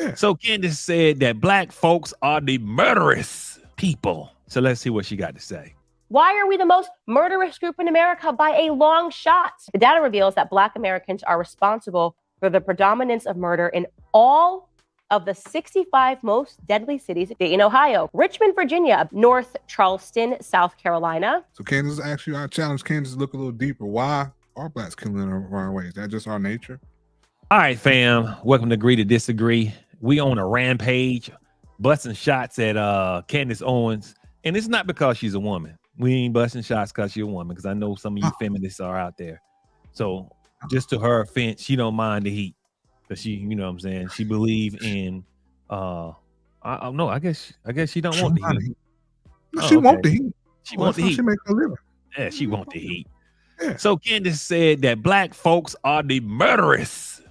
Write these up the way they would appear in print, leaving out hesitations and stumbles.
Yeah. So Candace said that black folks are the murderous people. So let's see what she got to say. Why are we the most murderous group in America by a long shot? The data reveals that Black Americans are responsible for the predominance of murder in all of the 65 most deadly cities in Ohio, Richmond, Virginia, North Charleston, South Carolina. So Candace, actually, I challenge Candace to look a little deeper. Why are blacks killing in the wrong way? Is that just our nature? All right, fam. Welcome to Agree to Disagree. We on a rampage, busting shots at Candace Owens. And it's not because she's a woman. We ain't busting shots because she's a woman, because I know some of you feminists are out there. So just to her offense, she don't mind the heat. Because she, you know what I'm saying, she believe in I don't know, I guess she don't want the heat. She want the heat. She want the heat. She make her living. Yeah, she want the heat. Yeah. So Candace said that black folks are the murderous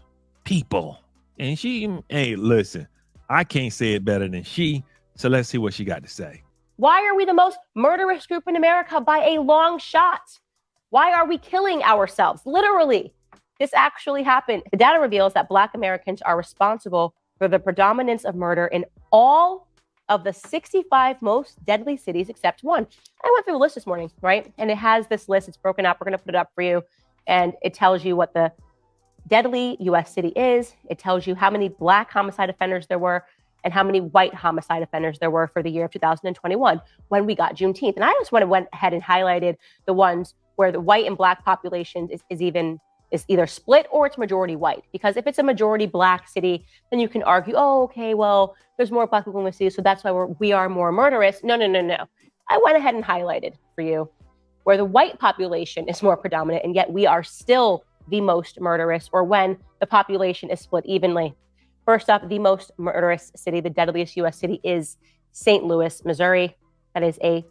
people. And hey, listen, I can't say it better than she. So let's see what she got to say. Why are we the most murderous group in America by a long shot? Why are we killing ourselves? Literally, this actually happened. The data reveals that Black Americans are responsible for the predominance of murder in all of the 65 most deadly cities except one. I went through the list this morning, right? And it has this list. It's broken up. We're going to put it up for you. And it tells you what the deadly U.S. city is. It tells you how many Black homicide offenders there were and how many white homicide offenders there were for the year of 2021 when we got Juneteenth. And I just went ahead and highlighted the ones where the white and Black population is either split or it's majority white. Because if it's a majority Black city, then you can argue, oh, okay, well, there's more Black people in the city, so that's why we are more murderous. No. I went ahead and highlighted for you where the white population is more predominant, and yet we are still the most murderous, or when the population is split evenly. First up, the most murderous city, the deadliest U.S. city, is St. Louis, Missouri. That is a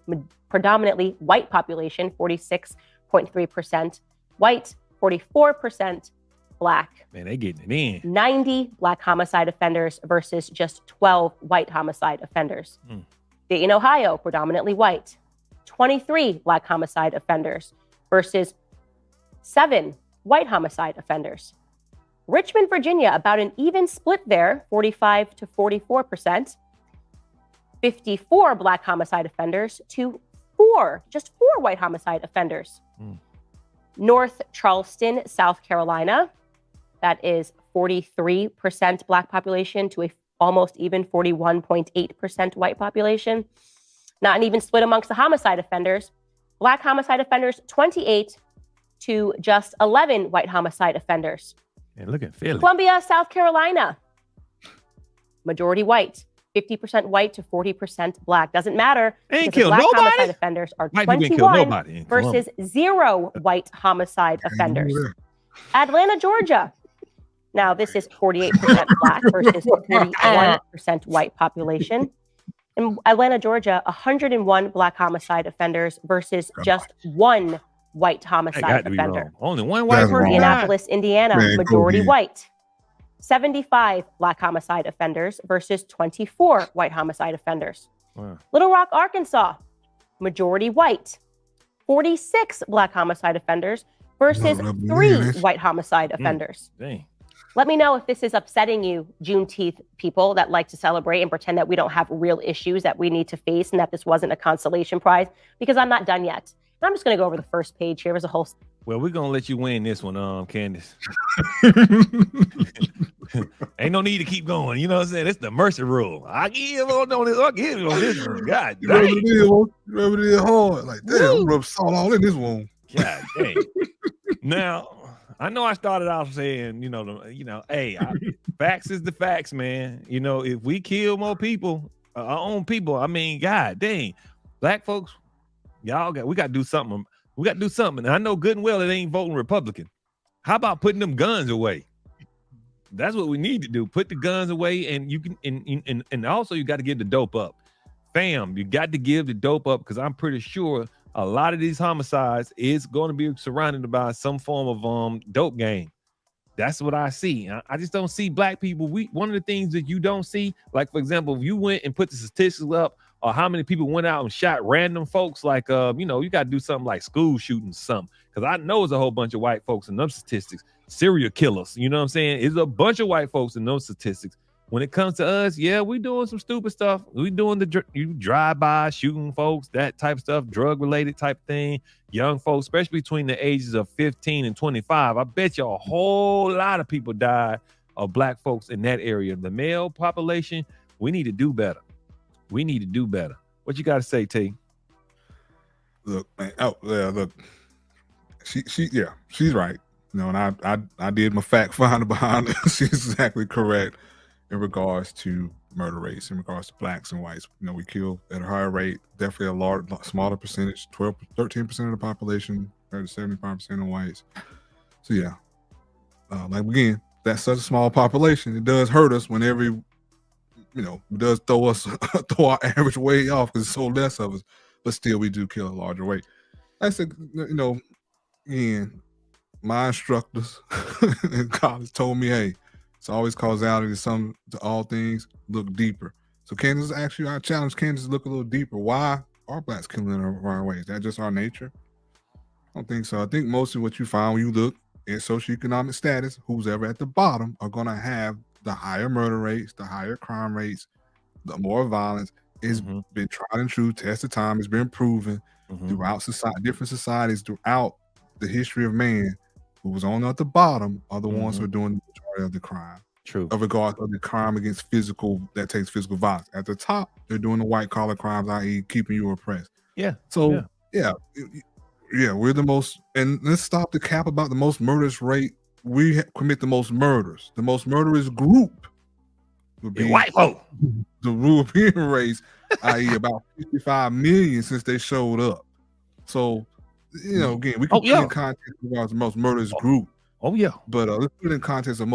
predominantly white population, 46.3% white, 44% Black. Man, they getting it in. 90 Black homicide offenders versus just 12 white homicide offenders. Dayton, Ohio, predominantly white. 23 Black homicide offenders versus 7 white homicide offenders. Richmond, Virginia, about an even split there, 45 to 44%. 54 Black homicide offenders to just four white homicide offenders. North Charleston, South Carolina, that is 43% Black population to a almost even 41.8% white population. Not an even split amongst the homicide offenders. Black homicide offenders, 28 to just 11 white homicide offenders. And look at Philly. Columbia, South Carolina, majority white, 50% white to 40% Black. Doesn't matter. They ain't killed Black nobody. homicide offenders are 21 versus 0 white homicide offenders. Atlanta, Georgia. Now, this is 48% Black versus 41% white population. In Atlanta, Georgia, 101 Black homicide offenders versus just 1 white homicide offender. Only one white person. Indianapolis, Indiana, majority white. 75 Black homicide offenders versus 24 white homicide offenders. Wow. Little Rock, Arkansas, majority white. 46 Black homicide offenders versus 3 white homicide offenders. Dang. Let me know if this is upsetting you, Juneteenth people that like to celebrate and pretend that we don't have real issues that we need to face and that this wasn't a consolation prize, because I'm not done yet. And I'm just going to go over the first page here. There's a whole... Well, we're going to let you win this one, Candace. Ain't no need to keep going. You know what I'm saying? It's the mercy rule. I give on this. I give on this one. God damn. Remember it is hard. Like, damn, I'm rub salt all in this wound. God dang. Now, I know I started off saying, hey, facts is the facts, man. You know, if we kill more people, our own people, I mean, God dang, Black folks, we got to do something. We got to do something. And I know good and well it ain't voting Republican. How about putting them guns away? That's what we need to do. Put the guns away, and you can, and also you got to give the dope up, fam. You got to give the dope up, because I'm pretty sure a lot of these homicides is going to be surrounded by some form of dope game. That's what I see. I just don't see Black people. One of the things that you don't see, like for example, if you went and put the statistics up, or how many people went out and shot random folks, like you got to do something like school shootings, something. Because I know there's a whole bunch of white folks in those statistics. Serial killers, you know what I'm saying? It's a bunch of white folks in those statistics. When it comes to us, yeah, we doing some stupid stuff. We doing you drive by shooting folks, that type of stuff, drug related type thing. Young folks, especially between the ages of 15 and 25. I bet you a whole lot of people died of black folks in that area. The male population, we need to do better. We need to do better. What you got to say, T? Look, man. Oh, yeah. Look, she's right. You know, and I did my fact finder behind it. She's exactly correct in regards to murder rates, in regards to blacks and whites. You know, we kill at a higher rate. Definitely a smaller percentage. 13% of the population, 75% of whites. So yeah, like again, that's such a small population. It does hurt us whenever, you know, it does throw our average weight off because it's so less of us. But still, we do kill a larger weight. I said, you know, again, my instructors in college told me, hey, it's always causality to all things. Look deeper. So Candace, actually, I challenge Candace to look a little deeper. Why are blacks killing in the wrong way? Is that just our nature? I don't think so. I think mostly what you find when you look at socioeconomic status, who's ever at the bottom are going to have the higher murder rates, the higher crime rates, the more violence. It's been tried and true, tested time. It's been proven throughout society, different societies throughout the history of man. Who was on at the bottom are the ones who are doing the majority of the crime. True. Of regard of the crime against that takes physical violence. At the top, they're doing the white collar crimes, i.e., keeping you oppressed. Yeah. So yeah, we're the most. And let's stop the cap about the most murderous rate. We commit the most murders. The most murderous group would be white folk. The European race, i.e., about 55 million since they showed up. So, you know, again, we can put in context about the most murderous group. Oh yeah. But let's put it in context of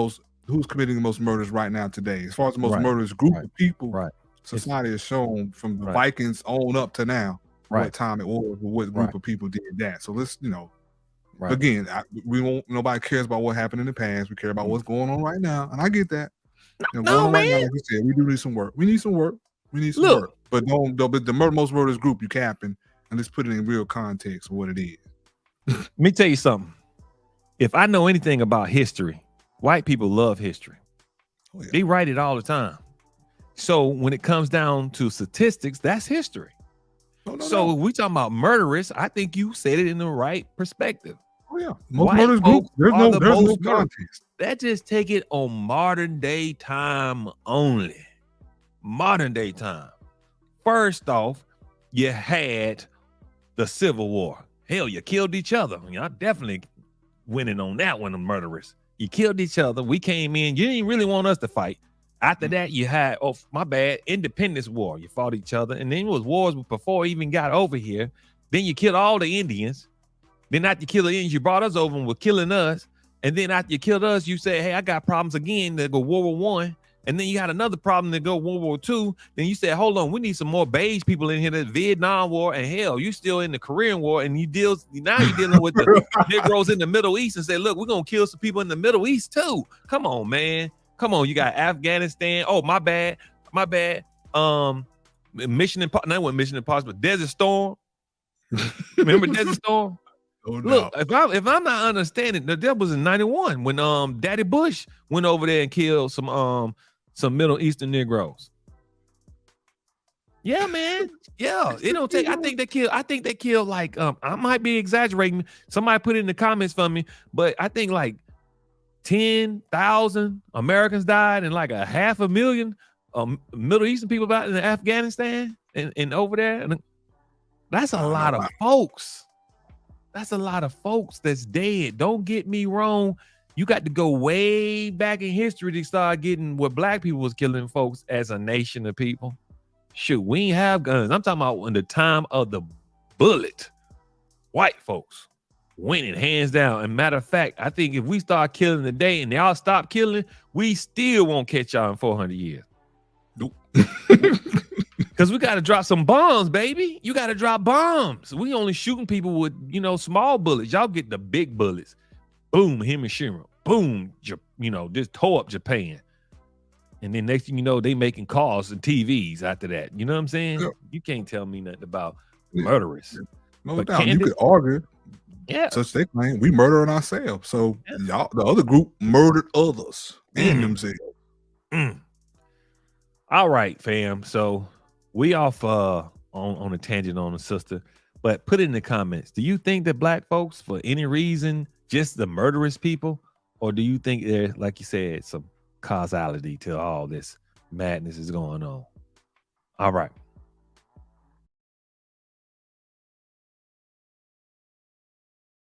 who's committing the most murders right now today. As far as the most murderous group of people, society has shown from the Vikings on up to now what time it was, what group of people did that. So let's, you know, again, nobody cares about what happened in the past. We care about what's going on right now, and I get that. You know, man. Right now, like you said, we do need some work. We need some work. But but the most murderous group you capping, and let's put it in real context of what it is. Let me tell you something. If I know anything about history, white people love history. Oh, yeah. They write it all the time. So when it comes down to statistics, that's history. So we talking about murderous. I think you said it in the right perspective. Oh yeah, most murderous groups. There's no context. That just take it on modern day time only. Modern day time. First off, you had the Civil War. Hell, you killed each other. Y'all definitely winning on that one, the murderous. You killed each other. We came in. You didn't really want us to fight. After that, you had, Independence War. You fought each other. And then it was wars before we even got over here. Then you killed all the Indians. Then after you killed the Indians, you brought us over and were killing us. And then after you killed us, you say, hey, I got problems again. They go World War I. And then you had another problem to go World War II. Then you said, hold on, we need some more beige people in here. The Vietnam War, and hell, you still in the Korean War, and now you're dealing with the Negroes in the Middle East and say, look, we're gonna kill some people in the Middle East too. Come on, man. Come on, you got Afghanistan. Oh, my bad. Mission Impossible, Desert Storm. Remember Desert Storm? Oh, no. Look, if I'm not understanding, that was in 91 when Daddy Bush went over there and killed some Middle Eastern Negroes. Yeah, man. Yeah, it don't take. I think they killed like I might be exaggerating. Somebody put it in the comments for me, but I think like 10,000 Americans died and like 500,000 Middle Eastern people died in Afghanistan and over there. And that's a lot of folks. That's a lot of folks that's dead. Don't get me wrong. You got to go way back in history to start getting what black people was killing folks as a nation of people. Shoot, we ain't have guns. I'm talking about in the time of the bullet. White folks winning hands down. And matter of fact, I think if we start killing today and y'all stop killing, we still won't catch y'all in 400 years. Nope. Because we got to drop some bombs, baby. You got to drop bombs. We only shooting people with, small bullets. Y'all get the big bullets. Boom, Hiroshima. Boom, just tore up Japan. And then next thing you know, they making cars and TVs after that. You know what I'm saying? Yeah. You can't tell me nothing about murderers. No doubt. You could argue. Yeah. Such they claim we murdering ourselves. So y'all, the other group murdered others and themselves. All right, fam. So we off on a tangent on a sister, but put it in the comments. Do you think that black folks, for any reason, just the murderous people, or do you think there's, like you said, some causality to all this madness is going on? All right.